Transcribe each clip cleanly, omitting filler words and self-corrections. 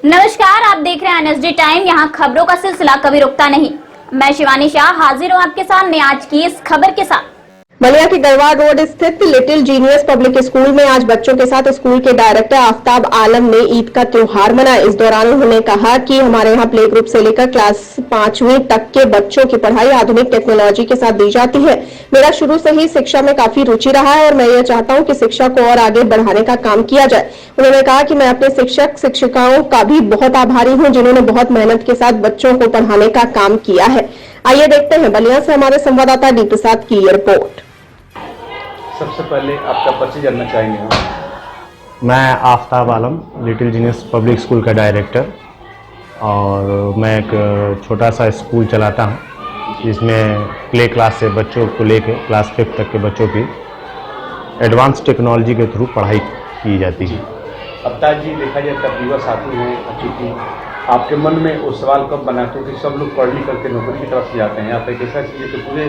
नमस्कार, आप देख रहे हैं एनएसडी टाइम। यहाँ खबरों का सिलसिला कभी रुकता नहीं। मैं शिवानी शाह हाजिर हूँ आपके सामने आज की इस खबर के साथ। बलिया के गढ़वाल रोड स्थित लिटिल जीनियस पब्लिक स्कूल में आज बच्चों के साथ स्कूल के डायरेक्टर आफ्ताब आलम ने ईद का त्योहार मनाया। इस दौरान उन्होंने कहा कि हमारे यहाँ प्ले ग्रुप से लेकर क्लास 5वीं तक के बच्चों की पढ़ाई आधुनिक टेक्नोलॉजी के साथ दी जाती है। मेरा शुरू से ही शिक्षा में काफी रुचि रहा है और मैं ये चाहता हूँ कि शिक्षा को और आगे बढ़ाने का काम किया जाए। उन्होंने कहा कि मैं अपने शिक्षक शिक्षिकाओं का भी बहुत आभारी हूँ जिन्होंने बहुत मेहनत के साथ बच्चों को पढ़ाने का काम किया है। आइए देखते हैं बलिया से हमारे संवाददाता डी प्रसाद की रिपोर्ट। सबसे पहले आपका परिचय जानना चाहेंगे हम। मैं आफ्ताब आलम लिटिल जीनियस पब्लिक स्कूल का डायरेक्टर और मैं एक छोटा सा स्कूल चलाता हूं जिसमें प्ले क्लास से बच्चों को लेकर क्लास 5 तक के बच्चों की एडवांस टेक्नोलॉजी के थ्रू पढ़ाई की जाती है। अवतार जी, देखा जाए तब युवा साथी हैं, चूँकि आपके मन में वो सवाल कब बना कि सब लोग पढ़ लिख करके नौकरी की तरफ से जाते हैं। आप एक ऐसा चीज़ तो पूरे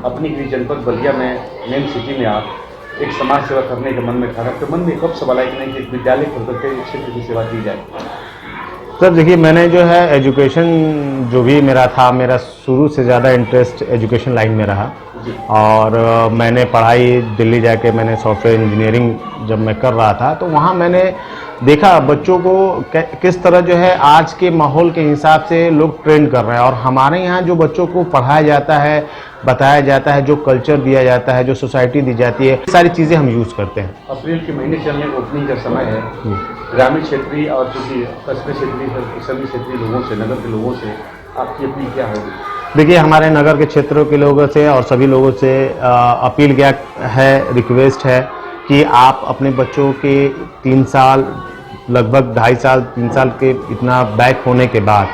अपनी गृह जनपद बलिया में मेन सिटी में आप एक समाज सेवा करने के मन में था, आपके मन में कब सवाल आया कि नहीं कि विद्यालय खोल करके क्षेत्र की सेवा की जाए? सर देखिए, मैंने जो है एजुकेशन जो भी मेरा था, मेरा शुरू से ज़्यादा इंटरेस्ट एजुकेशन लाइन में रहा और मैंने पढ़ाई दिल्ली जाके मैंने सॉफ्टवेयर इंजीनियरिंग जब मैं कर रहा था तो वहाँ मैंने देखा बच्चों को किस तरह जो है आज के माहौल के हिसाब से लोग ट्रेंड कर रहे हैं और हमारे यहाँ जो बच्चों को पढ़ाया जाता है, बताया जाता है, जो कल्चर दिया जाता है, जो सोसाइटी दी जाती है, सारी चीज़ें हम यूज़ करते हैं। अप्रैल के महीने चलने ओपनिंग का समय है। ग्रामीण क्षेत्रीय और चूँकि कस्बे क्षेत्रीय सभी क्षेत्रीय लोगों से, नगर के लोगों से आपकी अपील क्या होगी? देखिए, हमारे नगर के क्षेत्रों के लोगों से और सभी लोगों से अपील क्या है, रिक्वेस्ट है कि आप अपने बच्चों के 3 साल लगभग 2.5 साल 3 साल के इतना बैक होने के बाद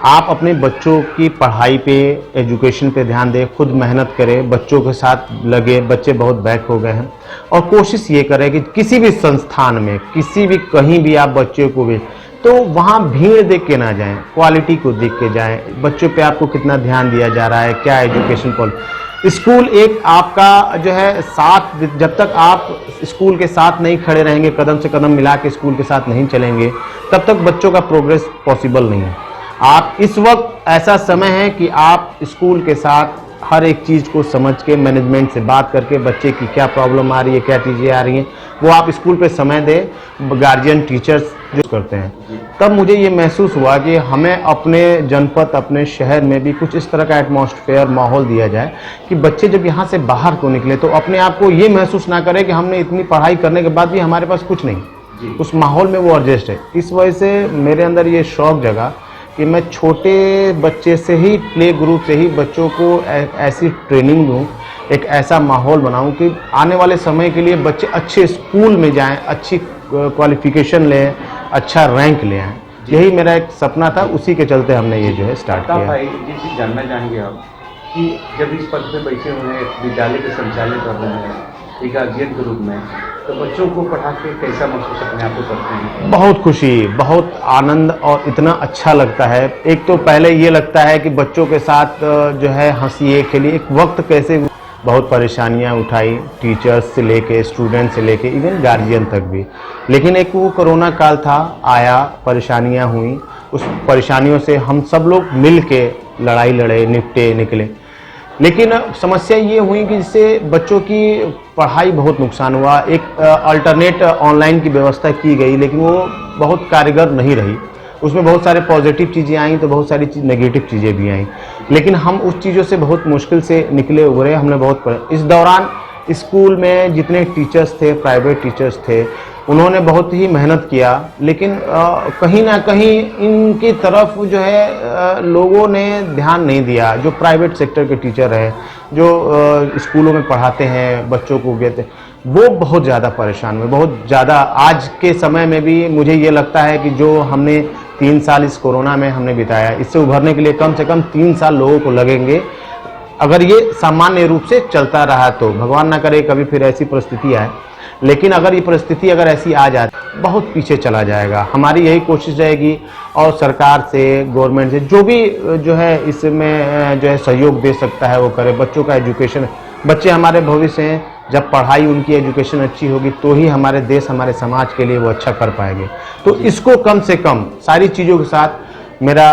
आप अपने बच्चों की पढ़ाई पे, एजुकेशन पे ध्यान दें, खुद मेहनत करें, बच्चों के साथ लगे। बच्चे बहुत बैक हो गए हैं और कोशिश ये करें कि किसी भी संस्थान में, किसी भी कहीं भी आप बच्चों को भी तो वहाँ भीड़ देख के ना जाएं, क्वालिटी को देख के जाएं। बच्चों पे आपको कितना ध्यान दिया जा रहा है, क्या एजुकेशन पॉलिसी। स्कूल एक आपका जो है साथ, जब तक आप स्कूल के साथ नहीं खड़े रहेंगे, कदम से कदम मिला के स्कूल के साथ नहीं चलेंगे, तब तक बच्चों का प्रोग्रेस पॉसिबल नहीं है। आप इस वक्त ऐसा समय है कि आप स्कूल के साथ हर एक चीज़ को समझ के मैनेजमेंट से बात करके बच्चे की क्या प्रॉब्लम आ रही है, क्या चीज़ें आ रही हैं, वो आप स्कूल पे समय दें। गार्जियन टीचर्स जो करते हैं, तब मुझे ये महसूस हुआ कि हमें अपने जनपद, अपने शहर में भी कुछ इस तरह का एटमॉस्फेयर, माहौल दिया जाए कि बच्चे जब यहाँ से बाहर को निकले तो अपने आप को ये महसूस ना करें कि हमने इतनी पढ़ाई करने के बाद भी हमारे पास कुछ नहीं, उस माहौल में वो एडजस्ट है। इस वजह से मेरे अंदर ये शौक जगा कि मैं छोटे बच्चे से ही, प्ले ग्रुप से ही बच्चों को ऐसी ट्रेनिंग दूं, एक ऐसा माहौल बनाऊं कि आने वाले समय के लिए बच्चे अच्छे स्कूल में जाएं, अच्छी क्वालिफिकेशन लें, अच्छा रैंक ले आएँ। यही मेरा एक सपना था, उसी के चलते हमने ये जो है स्टार्ट किया। ये चीज़ जानना चाहेंगे आप कि जब इस पद पे बैठे हुए हैं, विद्यालय के संचालन कर रहे हैं एक गार्जियन के रूप में, तो बच्चों को पढ़ा के कैसा महसूस अपने आप को करते हैं? बहुत खुशी, बहुत आनंद और इतना अच्छा लगता है। एक तो पहले ये लगता है कि बच्चों के साथ जो है हंसिए खेलिए, एक वक्त कैसे बहुत परेशानियां उठाई, टीचर्स से लेके, स्टूडेंट से लेके, इवन गार्जियन तक भी। लेकिन एक वो कोरोना काल था, आया, परेशानियां हुई, उस परेशानियों से हम सब लोग मिल के लड़ाई लड़े, निकले। लेकिन समस्या ये हुई कि जिससे बच्चों की पढ़ाई बहुत नुकसान हुआ। एक अल्टरनेट ऑनलाइन की व्यवस्था की गई लेकिन वो बहुत कारगर नहीं रही। उसमें बहुत सारे पॉजिटिव चीज़ें आई तो बहुत सारी नेगेटिव चीज़ें भी आई, लेकिन हम उस चीज़ों से बहुत मुश्किल से निकले उभरे। हमने बहुत इस दौरान स्कूल में जितने टीचर्स थे, प्राइवेट टीचर्स थे, उन्होंने बहुत ही मेहनत किया, लेकिन कहीं ना कहीं इनकी तरफ जो है लोगों ने ध्यान नहीं दिया। जो प्राइवेट सेक्टर के टीचर हैं, जो स्कूलों में पढ़ाते हैं बच्चों को, वो बहुत ज़्यादा परेशान हुए, बहुत ज़्यादा। आज के समय में भी मुझे ये लगता है कि जो हमने 3 साल इस कोरोना में हमने बिताया, इससे उभरने के लिए कम से कम 3 साल लोगों को लगेंगे। अगर ये सामान्य रूप से चलता रहा तो, भगवान ना करे कभी फिर ऐसी परिस्थिति आए, लेकिन अगर ये परिस्थिति अगर ऐसी आ जाए बहुत पीछे चला जाएगा। हमारी यही कोशिश रहेगी और सरकार से, गवर्नमेंट से जो भी जो है इसमें जो है सहयोग दे सकता है वो करे। बच्चों का एजुकेशन, बच्चे हमारे भविष्य हैं, जब पढ़ाई उनकी एजुकेशन अच्छी होगी तो ही हमारे देश हमारे समाज के लिए वो अच्छा कर पाएंगे। तो इसको कम से कम सारी चीज़ों के साथ मेरा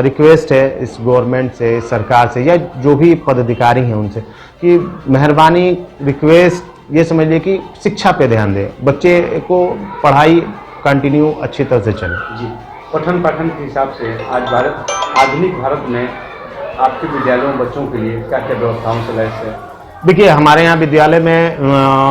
रिक्वेस्ट है इस गवर्नमेंट से, सरकार से, या जो भी पदाधिकारी हैं उनसे कि मेहरबानी रिक्वेस्ट ये समझिए कि शिक्षा पे ध्यान दें, बच्चे को पढ़ाई कंटिन्यू अच्छी तरह से चले। जी, पठन पाठन के हिसाब से आज आधुनिक भारत में आपके विद्यालयों में बच्चों के लिए क्या क्या व्यवस्थाओं से लैस है? देखिए हमारे यहाँ विद्यालय में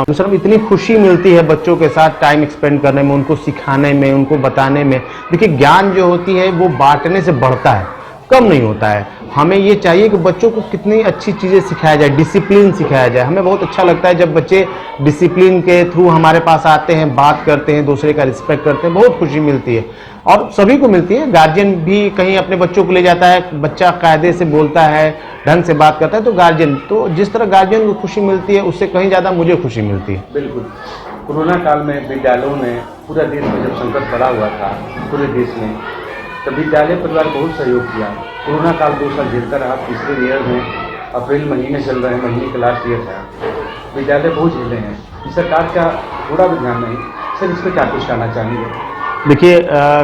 सर इतनी खुशी मिलती है बच्चों के साथ टाइम एक्सपेंड करने में, उनको सिखाने में, उनको बताने में। देखिए ज्ञान जो होती है वो बांटने से बढ़ता है, कम नहीं होता है। हमें ये चाहिए कि बच्चों को कितनी अच्छी चीज़ें सिखाया जाए, डिसिप्लिन सिखाया जाए। हमें बहुत अच्छा लगता है जब बच्चे डिसिप्लिन के थ्रू हमारे पास आते हैं, बात करते हैं, दूसरे का रिस्पेक्ट करते हैं, बहुत खुशी मिलती है और सभी को मिलती है। गार्जियन भी कहीं अपने बच्चों को ले जाता है, बच्चा कायदे से बोलता है, ढंग से बात करता है, तो गार्जियन, तो जिस तरह गार्जियन को खुशी मिलती है उससे कहीं ज़्यादा मुझे खुशी मिलती है। बिल्कुल। कोरोना काल में विद्यालयों में पूरा देश में जब संकट पड़ा हुआ था पूरे देश में, तो विद्यालय परिवार बहुत सहयोग किया। कोरोना काल 2 साल झेलता रहा। तीसरे ईयर में अप्रैल महीने चल रहे हैं, महीने का लास्ट ईयर था, विद्यालय बहुत झेले हैं। सरकार का थोड़ा भी ध्यान नहीं। सर इस पर क्या कुछ कहना चाहेंगे? देखिए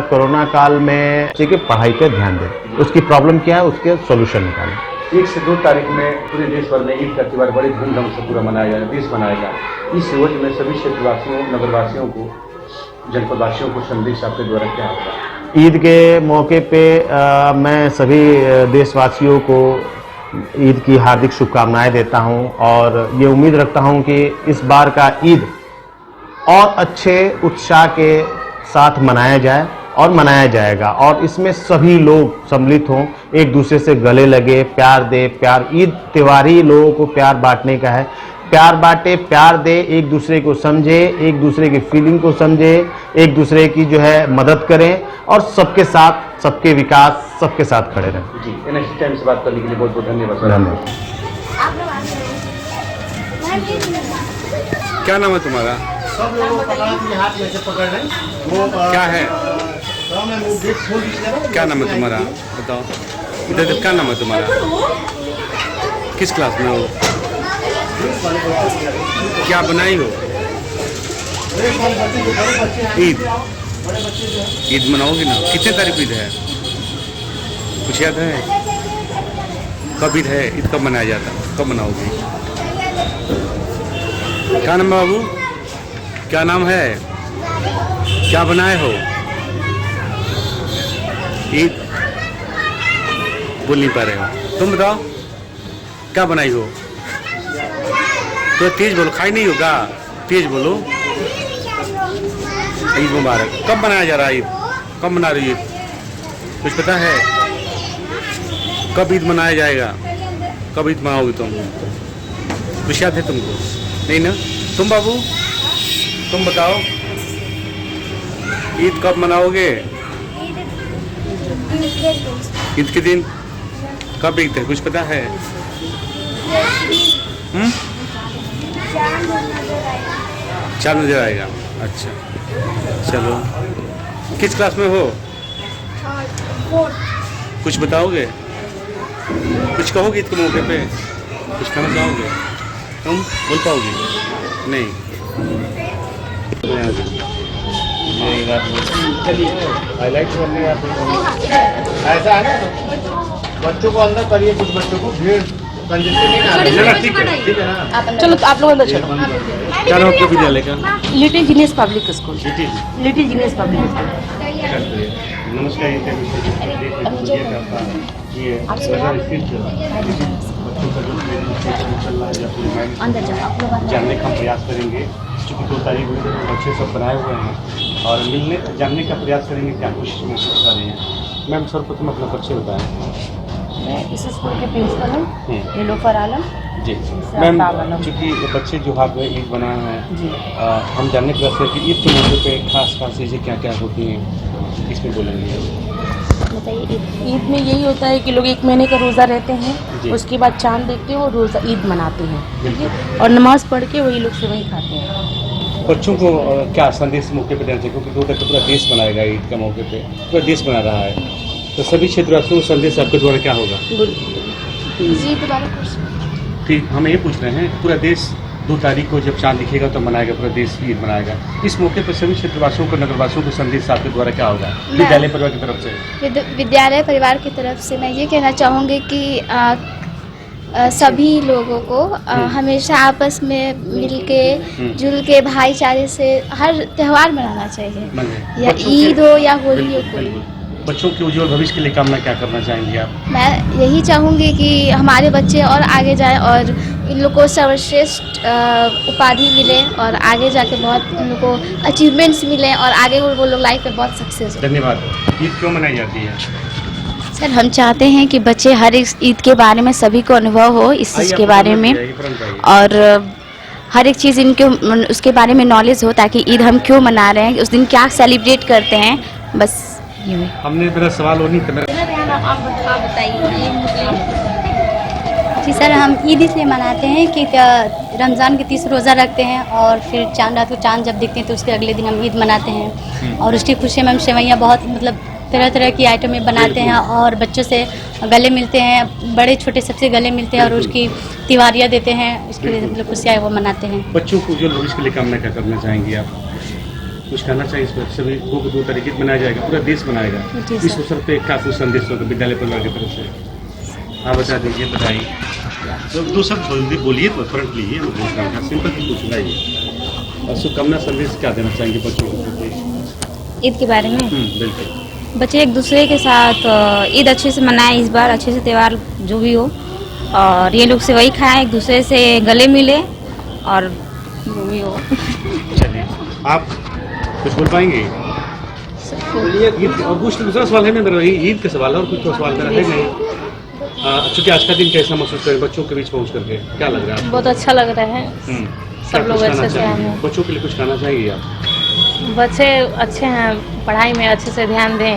कोरोना काल में बच्चे की पढ़ाई पे ध्यान दें, उसकी प्रॉब्लम क्या है उसके सोल्यूशन निकालें। 1 से 2 तारीख में पूरे देश भर में ईद का त्यौहार बड़ी धूमधाम से पूरा मनाया जाएगा, देश मनाएगा। इस योज में सभी क्षेत्रवासियों, नगरवासियों को, जनपदवासियों को संदेश आपके द्वारा क्या होगा? ईद के मौके पे मैं सभी देशवासियों को ईद की हार्दिक शुभकामनाएं देता हूं और ये उम्मीद रखता हूं कि इस बार का ईद और अच्छे उत्साह के साथ मनाया जाए और मनाया जाएगा और इसमें सभी लोग सम्मिलित हों, एक दूसरे से गले लगे, प्यार दे। प्यार, ईद त्योहार ही लोगों को प्यार बांटने का है। प्यार बांटे, प्यार दे, एक दूसरे को समझे, एक दूसरे की फीलिंग को समझे, एक दूसरे की जो है मदद करें और सबके साथ, सबके विकास, सबके साथ खड़े रहें। जी, NST टाइम से बात करने के लिए बहुत बहुत धन्यवाद। धन्यवाद। क्या नाम है तुम्हारा? सब लोगों को हाथ में से पकड़ रहे हैं। वो क्या है? क्या नाम है तुम्हारा? बताओ। इधर क्या नाम है तुम्हारा? किस क्लास में हो? क्या बनाई हो? ईद मनाओगी ना? कितने तारीख ईद है? कुछ याद है? कब ईद है? ईद कब मनाया जाता? कब मनाओगी? क्या नाम है बाबू? क्या नाम है? क्या बनाए हो? ईद बोल नहीं पा रहे हो। तुम बताओ क्या बनाई हो? तो तेज बोलो, खाई नहीं होगा, तेज बोलो। ईद मुबारक। कब मनाया जा रहा है ईद? कब मना रही ईद? कुछ पता है? कब ईद मनाया जाएगा? कब ईद मनाओगे तुम? कुछ याद है तुमको? नहीं ना? तुम बाबू, तुम बताओ ईद कब मनाओगे? ईद के दिन? कब ईद है? कुछ पता है? चाँद नजर आएगा। अच्छा चलो, किस क्लास में हो? कुछ बताओगे? कुछ कहोगे ईद के मौके पे? कुछ कहना चाहोगे? तुम बोल पाओगे? नहीं। ऐसा है ना, बच्चों को अंदर करिए, कुछ बच्चों को भीड़ ठीक है ना? चलो तो आप लोग अंदर चलो। क्या नाम आपके विद्यालय का? Little genius public school. Little genius public school. नमस्कार। अंदर जाओ। जानने का हम प्रयास करेंगे, चूँकि 2 तारीख हुई तो बच्चे सब बनाए हुए हैं और जानने का प्रयास करेंगे क्या कोशिश महसूस कर रहे हैं। मैम सर्वप्रथम अपना परिचय बताएं। मैं इस स्कूल के प्रिंसिपल हूँ, नीलोफर आलम जी मैम, चूँकि बच्चे जो हाथ में ईद बनाए हैं जी। हम जानने का प्रयास करें कि ईद के मौके पे खास चीज़ें क्या क्या होती हैं, इसमें बोलेंगे। बताइए। ईद में यही होता है कि लोग 1 महीने का रोज़ा रहते जी। हैं, उसके बाद चांद देखते हैं और रोज़ा ईद मनाते हैं, ठीक है, और नमाज पढ़ के वही लोग सेवई खाते हैं। बच्चों को क्या संदेश मौके पर देना चाहिए, क्योंकि 2 तारीख पूरा देश मनाएगा ईद के मौके पे, पूरा देश मना रहा है, तो सभी क्षेत्रवासियों को संदेश आपके द्वारा क्या होगा? जी दोबारा ठीक, हम ये पूछ रहे हैं पूरा देश 2 तारीख को जब चांद दिखेगा तो मनाएगा, पूरा देश भी ईद मनाएगा। इस मौके पर सभी क्षेत्रवासियों को, नगरवासियों को संदेश आपके द्वारा क्या होगा विद्यालय परिवार की तरफ से? विद्यालय परिवार की तरफ से मैं ये कहना चाहूँगी कि सभी लोगों को हमेशा आपस में मिल के जुल के भाईचारे से हर त्यौहार मनाना चाहिए, या ईद हो या होली हो कोई। बच्चों के उज्जवल भविष्य के लिए कामना क्या करना चाहेंगे आप? मैं यही चाहूँगी कि हमारे बच्चे और आगे जाए और इन लोग को सर्वश्रेष्ठ उपाधि मिले और आगे जाके बहुत इन लोग को अचीवमेंट्स मिले और आगे वो लोग लाइफ में बहुत सक्सेस हो। धन्यवाद। ईद क्यों मनाई जाती है? सर, हम चाहते हैं कि बच्चे हर एक ईद के बारे में सभी को अनुभव हो इस चीज़ के बारे में, और हर एक चीज़ इनके उसके बारे में नॉलेज हो, ताकि ईद हम क्यों मना रहे हैं, उस दिन क्या सेलिब्रेट करते हैं, बस यूँ ही। हमने मेरा सवाल नहीं था। आप बताइए। जी सर, हम ईद इसलिए मनाते हैं कि रमज़ान के 30 रोज़ा रखते हैं और फिर रात को चांद जब दिखते हैं तो उसके अगले दिन हम ईद मनाते हैं, और उसकी खुशी में हम सेवैयाँ बहुत मतलब तरह तरह की आइटमें बनाते हैं और बच्चों से गले मिलते हैं, बड़े छोटे सबसे गले मिलते हैं और उसकी तिवारियाँ देते हैं, इसके लिए मतलब खुशियाँ वो मनाते हैं। बच्चों को उज्जवल भविष्य के लिए कामना क्या करना चाहेंगे आप? कुछ कहना चाहिए इस पर? सभी को 2 तारीख मनाया जाएगा, पूरा देश मनाएगा, इस अवसर पे क्या कुछ संदेश होगा विद्यालय परिवार की तरफ से? आप बता दीजिए, बताइए। 2 शब्द बोलिए तो तुरंत लीजिए, सिंपल ही पूछूंगा ये। और शुभकामना संदेश क्या देना चाहेंगे बच्चों को ईद के बारे में? बिल्कुल। बच्चे एक दूसरे के साथ ईद अच्छे से मनाएं, इस बार अच्छे से त्यौहार जो भी हो, और ये लोग से वही खाएं, एक दूसरे से गले मिले और जो भी हो। चलिए, आप कुछ बोल पाएंगे? और कुछ दूसरा सवाल है मेरा, ईद का सवाल है और कुछ तो सवाल मेरा है नहीं। चूँकि आज का दिन कैसा महसूस करें बच्चों के बीच पहुँच करके, क्या लग रहा है? बहुत अच्छा लग रहा है, सब लोग अच्छे से हैं। बच्चों के लिए कुछ कहना चाहिए आप? बच्चे अच्छे हैं, पढ़ाई में अच्छे से ध्यान दें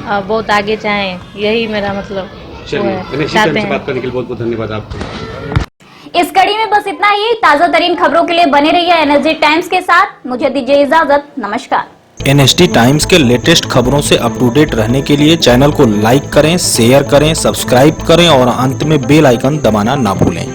और बहुत आगे जाएं, यही मेरा मतलब चलिए, चाहते हैं। बात करने के लिए बहुत बहुत धन्यवाद आपको। इस कड़ी में बस इतना ही। ताजा तरीन खबरों के लिए बने रहिए एनएसडी टाइम्स के साथ। मुझे दीजिए इजाजत, नमस्कार। एनएसडी टाइम्स के लेटेस्ट खबरों से अप टू डेट रहने के लिए चैनल को लाइक करें, शेयर करें, सब्सक्राइब करें और अंत में बेल आइकन दबाना ना भूलें।